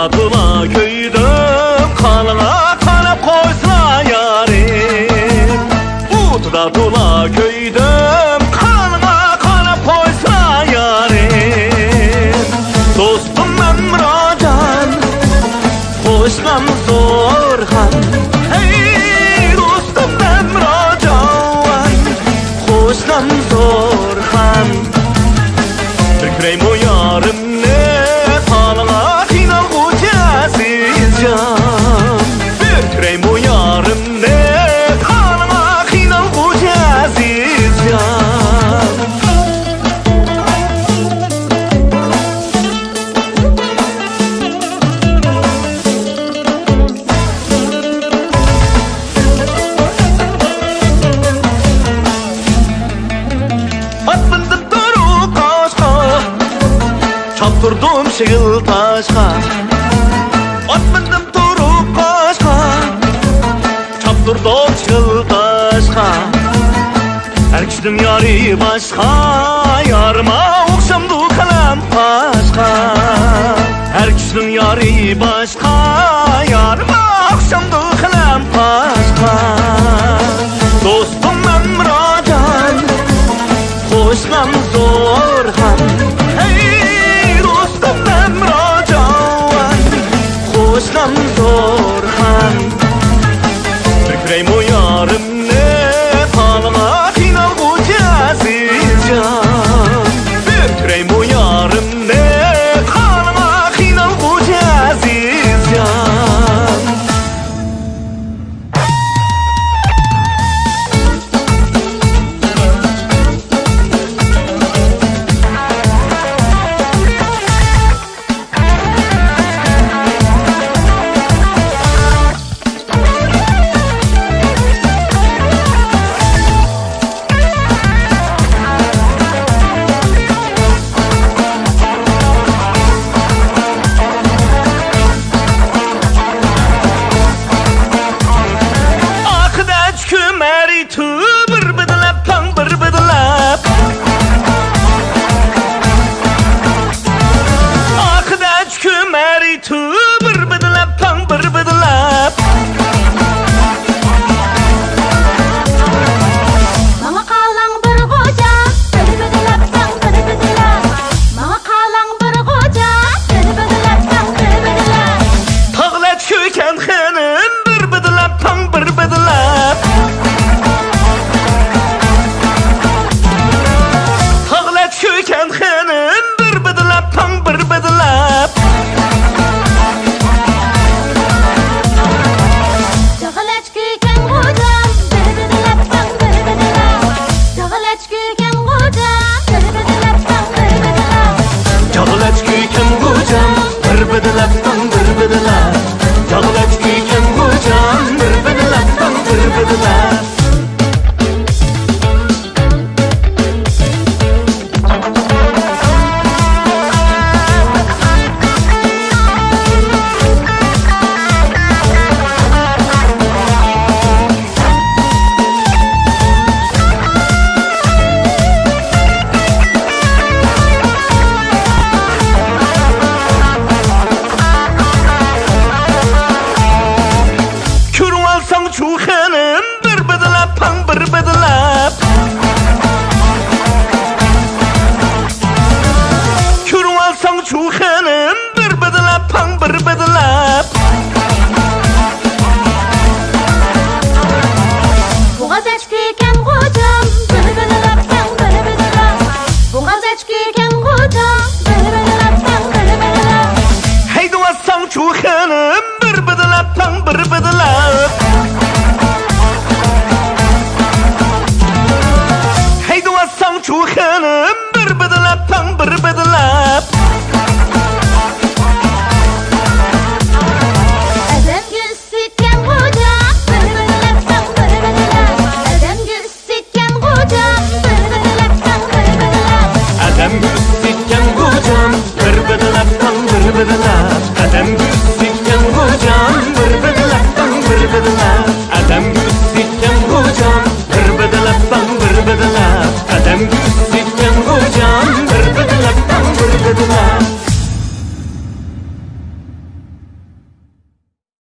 tula köydüm, kanına kanıp koysuna yarim. Utuda tula köydüm, kanına kanıp koysuna yarim. Dostum Emracan, hoşlan Zorhan. Hey dostum Emracan, hoşlan Zorhan. Bir küreyim o yarım ne kanına final kucağısız can. Bir küreyim o yarım ne kanına final kucağısız can. Atmındım doğru kaşka, çaptırdım şığıl taşka. Atmındım doğru kaşka, çaptırdım şığıl taşka. Her kişinin yarı başka, yarıma okşamdı kalam paşka. Her kişinin yarı başka, yarıma okşamdı kalam paşka. Dostum Emracan, hoşlan Zorhan. Hey dostum Emracan, hoşlan Zorhan. Bir küreyim o yarım ne kanına final kucağısız can. Bir küreyim o yarım ne kanına final kucağısız can. Adam